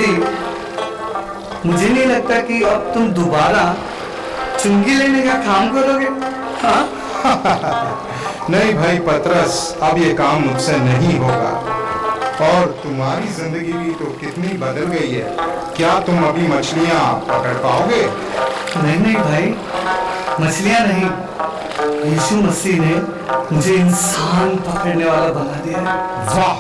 मती, मुझे नहीं लगता कि अब तुम दोबारा चुंगी लेने का काम करोगे। हाँ? नहीं भाई पतरस, अब ये काम मुझसे नहीं होगा। और तुम्हारी जिंदगी भी तो कितनी बदल गई है। क्या तुम अभी मछलियां पकड़ पाओगे? नहीं नहीं भाई, मछलियां नहीं, यीशु मसीह ने मुझे इंसान पकड़ने वाला बना दिया है। वाह,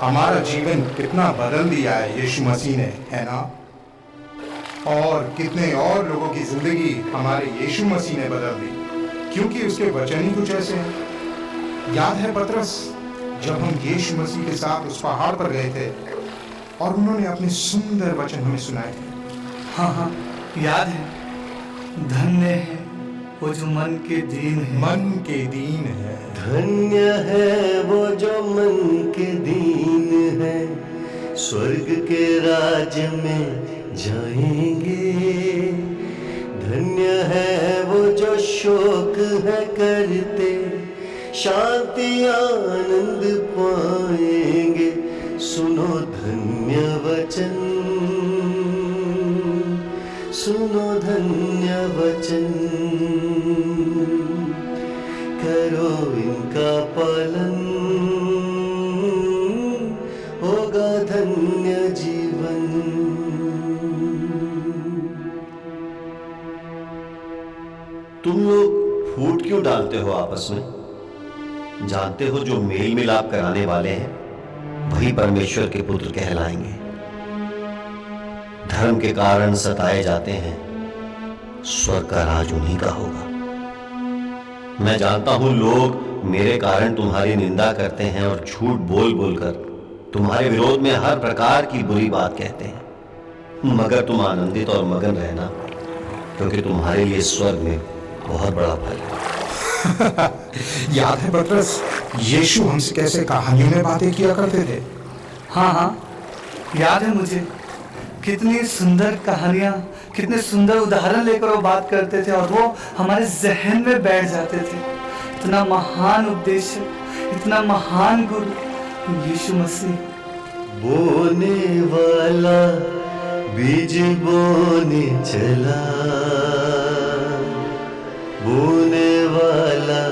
हमारा जीवन कितना बदल दिया है यीशु मसीह ने, है ना? और कितने और लोगों की जिंदगी हमारे यीशु मसीह ने बदल दी, क्योंकि उसके वचन ही कुछ ऐसे हैं। याद है पतरस, जब हम यीशु मसीह के साथ उस पहाड़ पर गए थे और उन्होंने अपने सुंदर वचन हमें सुनाए थे। हाँ हाँ, याद है। धन्य है वो जो मन के दीन है। मन के दीन है। धन्य है वो जो मन के दीन है, स्वर्ग के राज में जाएंगे। धन्य है वो जो शोक है करते, शांति आनंद पाएंगे। सुनो धन्य वचन, सुनो धन्य वचन, करो इनका पालन, होगा धन्य जीवन। तुम लोग फूट क्यों डालते हो आपस में? जानते हो जो मेल मिलाप कराने वाले हैं वही परमेश्वर के पुत्र कहलाएंगे। धर्म के कारण सताए जाते हैं, स्वर्ग का राज उन्हीं का होगा। मैं जानता हूं लोग मेरे कारण तुम्हारी निंदा करते हैं और झूठ बोल बोलकर तुम्हारे विरोध में हर प्रकार की बुरी बात कहते हैं, मगर तुम आनंदित और मगन रहना, क्योंकि तुम्हारे लिए स्वर्ग में बहुत बड़ा फल है। याद है पतरस, यीशु हमसे कैसे कहानियों में बातें किया करते थे। हाँ हाँ, याद है मुझे। कितनी सुंदर कहानियाँ, कितने सुंदर उदाहरण लेकर वो बात करते थे और वो हमारे जहन में बैठ जाते थे। इतना महान उपदेशक, इतना महान गुरु यीशु मसीह। बोने वाला बीज बोने चला, बोने वाला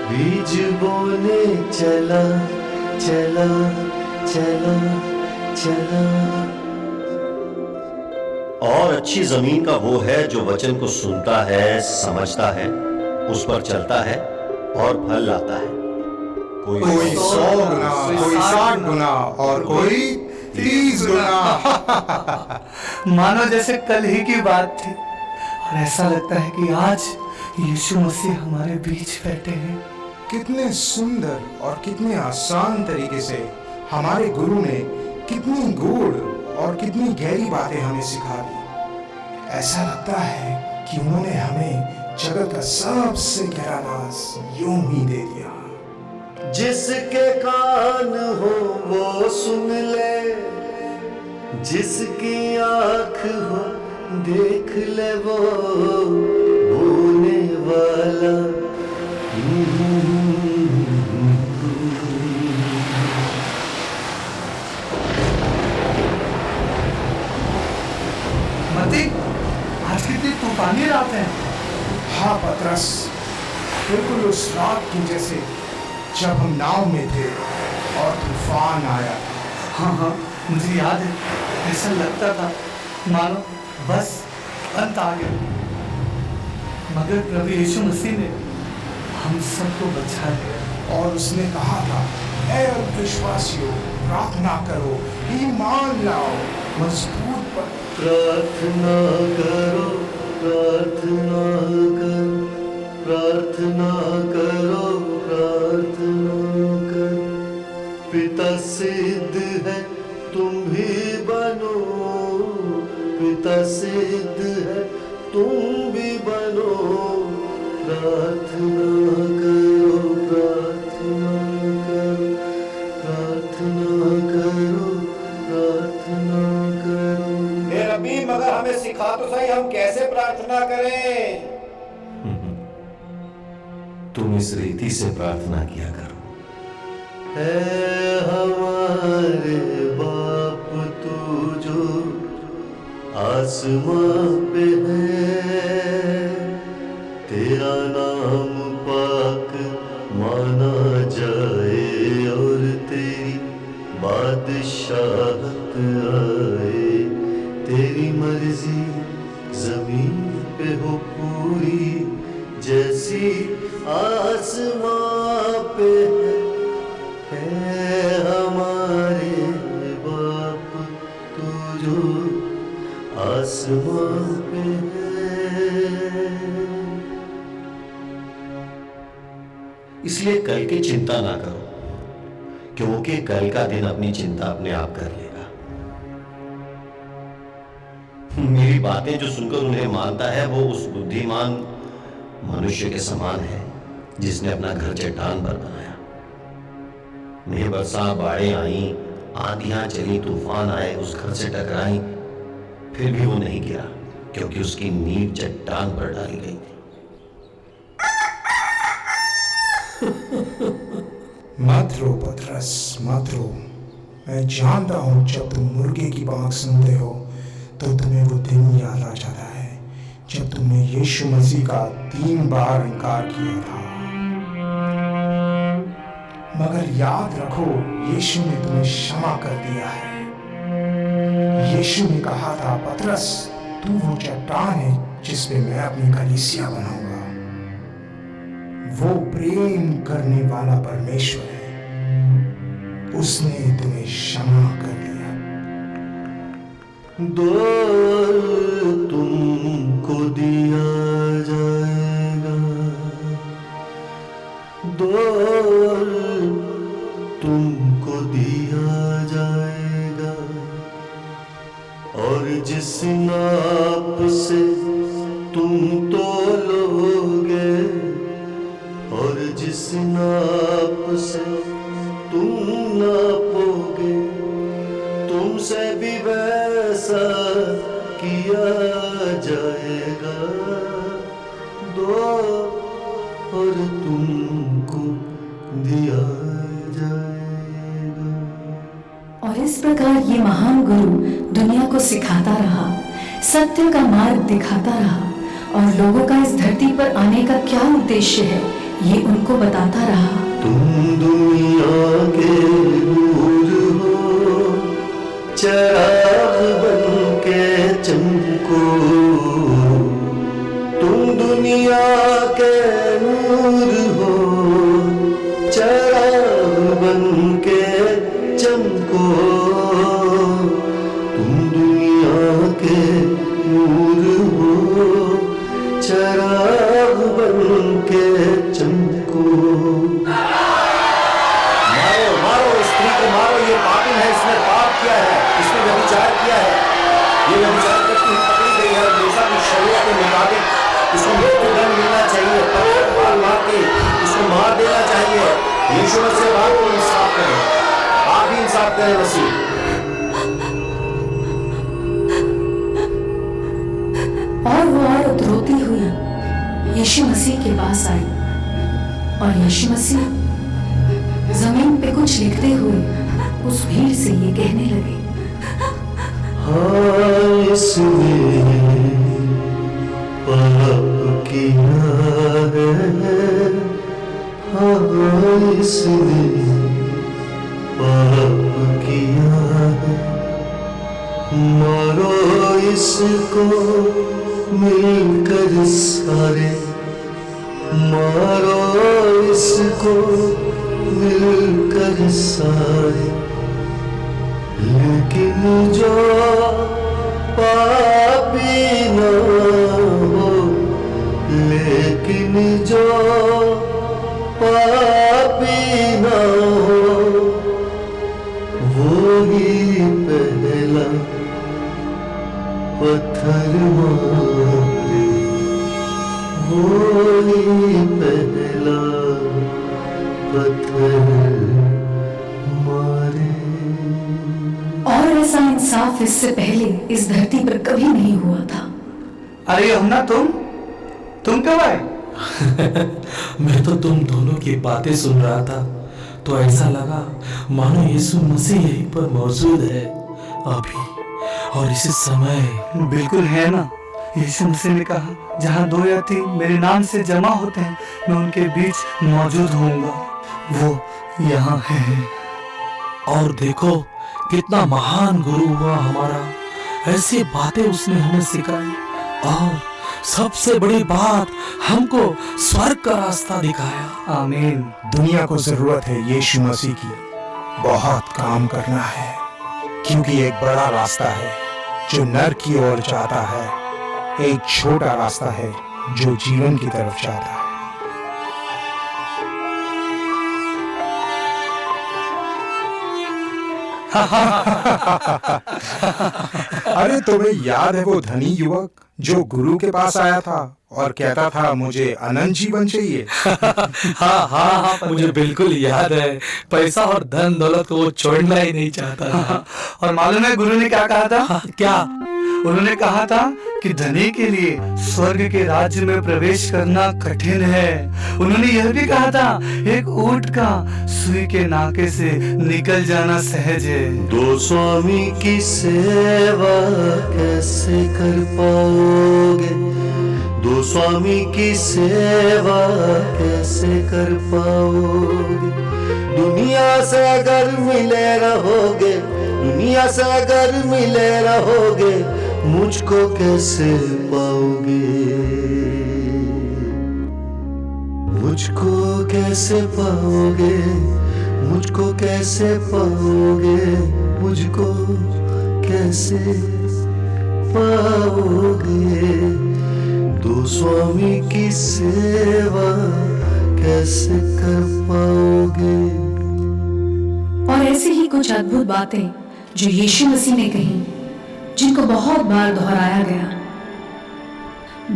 बीज बोने चला, चला चला चला। और अच्छी जमीन का वो है जो वचन को सुनता है, समझता है, उस पर चलता है और फल लाता है। कोई 100 गुना, कोई 60 गुना और कोई 30 गुना। मानो जैसे कल ही की बात थी और ऐसा लगता है कि आज यीशु मसीह हमारे बीच बैठे हैं। कितने सुंदर और कितने आसान तरीके से हमारे गुरु ने कितनी गूढ़ और कितनी गहरी बातें हमें सिखा दी। ऐसा लगता है कि उन्होंने हमें जगत का सबसे गहरा राज यूं ही दे दिया। जिसके कान हो वो सुन ले, जिसकी आँख हो देख ले वो बोने वाला। मती, आज कितनी तूफानी रात है। हाँ पतरस, बिल्कुल उस रात की जैसे जब हम नाव में थे और तूफान आया। हाँ हाँ, मुझे याद है। ऐसा लगता था मानो बस अंत आ गया, मगर प्रभु यीशु मसीह ने हम सबको बचा लिया। और उसने कहा था, ऐ विश्वासियों, प्रार्थना करो, ईमान लाओ, मजबूत पर प्रार्थना करो, प्रार्थना करो, प्रार्थना करो, प्रार्थना करो। पिता सिद्ध है तुम भी बनो, पिता सिद्ध है तुम भी बनो। प्रार्थना करो, प्रार्थना करो, प्रार्थना करो, प्रार्थना करो। हे रब्बी, मगर हमें सिखा तो सही, हम कैसे प्रार्थना करें? तुम इस रीति से प्रार्थना किया करो। है हमारे बाप तू आसमां पे है तेरा नाम पाक माना जाए और तेरी बादशाहत आए, तेरी मर्जी जमीन पे हो पूरी जैसी आसमां पे है हमारे बाप तू जो आसमां पे है। इसलिए कल की चिंता ना करो, क्योंकि कल का दिन अपनी चिंता अपने आप कर लेगा। मेरी बातें जो सुनकर उन्हें मानता है वो उस बुद्धिमान मनुष्य के समान है जिसने अपना घर चट्टान पर बनाया। मेघ बरसा, बाढ़ें आई, आंधियां चली, तूफान आए, उस घर से टकराई, फिर भी वो नहीं गिरा क्योंकि उसकी नींव चट्टान पर डाली गई थी। मत रो पतरस, मत रो। मैं जानता हूं जब तुम मुर्गे की बात सुनते हो तो तुम्हें वो दिन याद आ जाता है जब तुमने यीशु मसीह का 3 बार इनकार किया था। मगर याद रखो, यीशु ने तुम्हें क्षमा कर दिया है। यीशु ने कहा था, पतरस तू वो चट्टान है जिस पे मैं अपनी कलीसिया बनाऊंगा। वो प्रेम करने वाला परमेश्वर है, उसने तुम्हें क्षमा कर दिया। दौर तुमको दिया जाएगा, दौर तुमको दिया जाएगा, और जिस नाप से तुम तोलोगे और जिस नाप से तुम नापोगे तुमसे भी वैसा किया जाएगा। दो और तुमको दिया जाएगा। और इस प्रकार ये महान गुरु दुनिया को सिखाता रहा, सत्य का मार्ग दिखाता रहा और लोगों का इस धरती पर आने का क्या उद्देश्य है ये उनको बताता रहा। तुम दुनिया के नूर हो, चिराग बन के चमको। तुम दुनिया के नूर हो, चिराग बन के चमको। तुम दुनिया के नूर हो, चिराग बन के चमको। मारो मारो इस स्त्री को मारो, ये पापी है, इसने पाप किया है, इसने व्यभिचार किया है। ये व्यभिचार करती हुई पकड़ी गई है। मूसा की शरीयत के मुताबिक इसको मृत्युदंड मिलना चाहिए, पत्थर मार के इसको मार देना चाहिए। यीशु मसीह बात को इंसाफ करें, आप ही इंसाफ करें मसीह। और वो औरत रोती हुई यीशु मसीह के पास आई और यीशु मसीह जमीन पे कुछ लिखते हुए उस भीड़ से ये कहने लगे, हाँ इसने पाप किया है, हाँ इसने पाप किया है। मारो इसको मिलकर सारे, मारो इसको मिलकर सारे। लेकिन जो पापी न हो, लेकिन जो पापी न हो, वो ही पहला पत्थर मारे, वो ही पहला पत्थर मारे। और ऐसा इंसाफ इससे पहले इस धरती पर कभी नहीं हुआ था। अरे यूहन्ना, तुम कब आए? मैं तो तुम दोनों की बातें सुन रहा था तो ऐसा लगा मानो यीशु मसीह यहीं पर मौजूद है। और इसी समय बिल्कुल है ना। यीशु मसीह ने कहा, जहाँ 2 या 3 मेरे नाम से जमा होते हैं, मैं उनके बीच मौजूद होऊंगा। वो यहाँ है। और देखो कितना महान गुरु हुआ हमारा, ऐसी बातें उसने हमें सिखाई और सबसे बड़ी बात, हमको स्वर्ग का रास्ता दिखाया। आमीन। दुनिया को जरूरत है यीशु मसीह की। बहुत काम करना है, क्योंकि एक बड़ा रास्ता है जो नर की ओर जाता है, एक छोटा रास्ता है जो जीवन की तरफ जाता है। अरे तुम्हें याद है वो धनी युवक जो गुरु के पास आया था और कहता था, मुझे अनंत जीवन चाहिए। हाँ, मुझे बिल्कुल याद है। पैसा और धन दौलत को वो छोड़ना ही नहीं चाहता था। और मालूम है गुरु ने क्या कहा था? क्या? उन्होंने कहा था कि धनी के लिए स्वर्ग के राज्य में प्रवेश करना कठिन है। उन्होंने यह भी कहा था, एक ऊंट का सुई के नाके से निकल जाना सहज है। 2 स्वामी की सेवा कैसे कर पाओगे? 2 स्वामी की सेवा कैसे कर पाओगे? दुनिया से अगर मिले रहोगे, दुनिया से अगर मिले रहोगे, मुझको कैसे पाओगे? मुझको कैसे पाओगे? मुझको कैसे पाओगे? मुझको कैसे पाओगे? 2 स्वामी की सेवा कैसे कर पाओगे? और ऐसी ही कुछ अद्भुत बातें जो यीशु मसीह ने कही, जिनको बहुत बार दोहराया गया।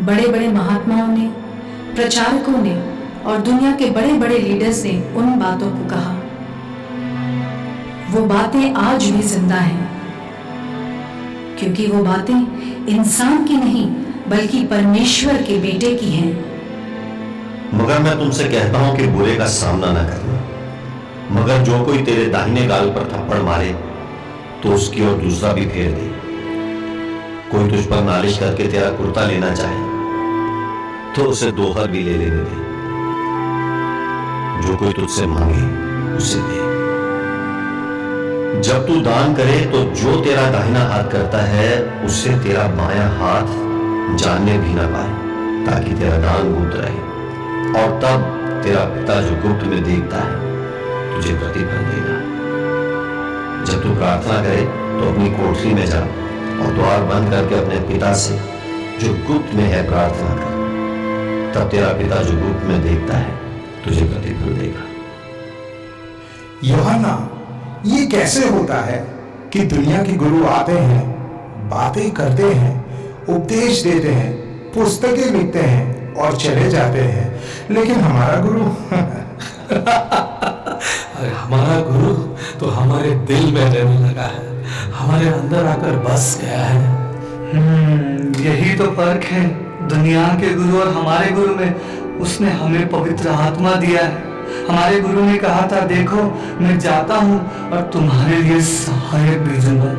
बड़े बड़े महात्माओं ने, प्रचारकों ने और दुनिया के बड़े बड़े लीडर्स ने उन बातों को कहा। वो बातें आज भी जिंदा हैं, क्योंकि वो बातें इंसान की नहीं बल्कि परमेश्वर के बेटे की हैं। मगर मैं तुमसे कहता हूं कि बुरे का सामना न करना। मगर जो कोई तेरे दाहिने गाल पर थप्पड़ मारे तो उसकी ओर दूसरा भी फेर दे। कोई तुझ पर नालिश करके तेरा कुर्ता लेना चाहे तो उसे 2 हाथ भी ले लेने दे। जो कोई तुझसे मांगे उसे दे। जब तू दान करे तो जो तेरा दाहिना हाथ करता है उससे तेरा बायां हाथ जानने भी ना पाए, ताकि तेरा दान गुप्त रहे, और तब तेरा पिता जो गुप्त में देखता है तुझे प्रतिफल देगा। जब तू प्रार्थना करे तो अपनी कोठरी में जा और द्वार बंद करके अपने पिता से जो गुप्त में है प्रार्थना कर। तब तेरा पिता जो गुप्त में देखता है तुझे प्रतिफल देगा। यूहन्ना, ये कैसे होता है कि दुनिया के गुरु आते हैं, बातें करते हैं, उपदेश देते हैं, पुस्तकें लिखते हैं और चले जाते हैं, लेकिन हमारा गुरु हमारा गुरु तो हमारे दिल में रहने लगा है, हमारे अंदर आकर बस गया है। यही तो फर्क है दुनिया के गुरु और हमारे गुरु में। उसने हमें पवित्र आत्मा दिया है। हमारे गुरु ने कहा था, देखो मैं जाता हूँ और तुम्हारे लिए सहायक भेजूंगा।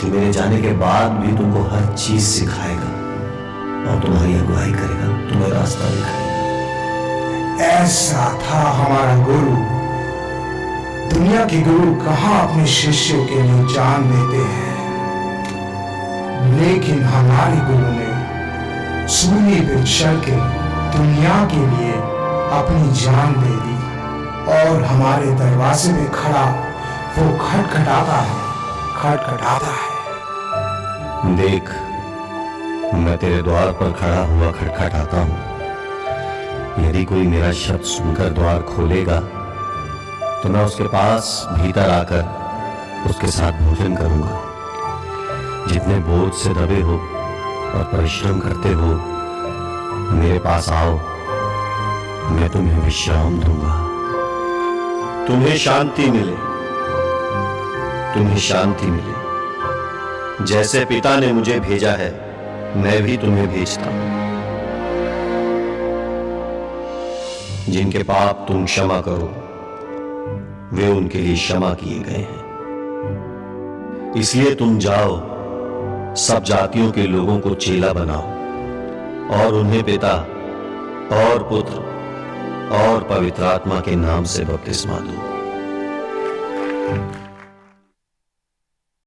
मेरे जाने के बाद भी तुमको हर चीज सिखाएगा और तुम्हारी अगुवाई करेगा, तुम्हें रास्ता दिखाएगा। ऐसा था हमारा गुरु। दुनिया के गुरु कहाँ अपने शिष्यों के लिए जान देते हैं, लेकिन हमारे गुरु ने सूली पे चढ़ के दुनिया के लिए अपनी जान दे दी, और हमारे दरवाजे में खड़ा वो खटखटाता है, खटखटाता है। देख, मैं तेरे द्वार पर खड़ा हुआ खटखटाता हूँ। यदि कोई मेरा शब्द सुनकर द्वार खोलेगा तो मैं उसके पास भीतर आकर उसके साथ भोजन करूंगा। जितने बोझ से दबे हो और परिश्रम करते हो, मेरे पास आओ, मैं तुम्हें विश्राम दूंगा। तुम्हें शांति मिले, तुम्हें शांति मिले। जैसे पिता ने मुझे भेजा है, मैं भी तुम्हें भेजता हूं। जिनके पाप तुम क्षमा करो, वे उनके लिए क्षमा किए गए हैं। इसलिए तुम जाओ, सब जातियों के लोगों को चेला बनाओ और उन्हें पिता और पुत्र और पवित्र आत्मा के नाम से बपतिस्मा दो।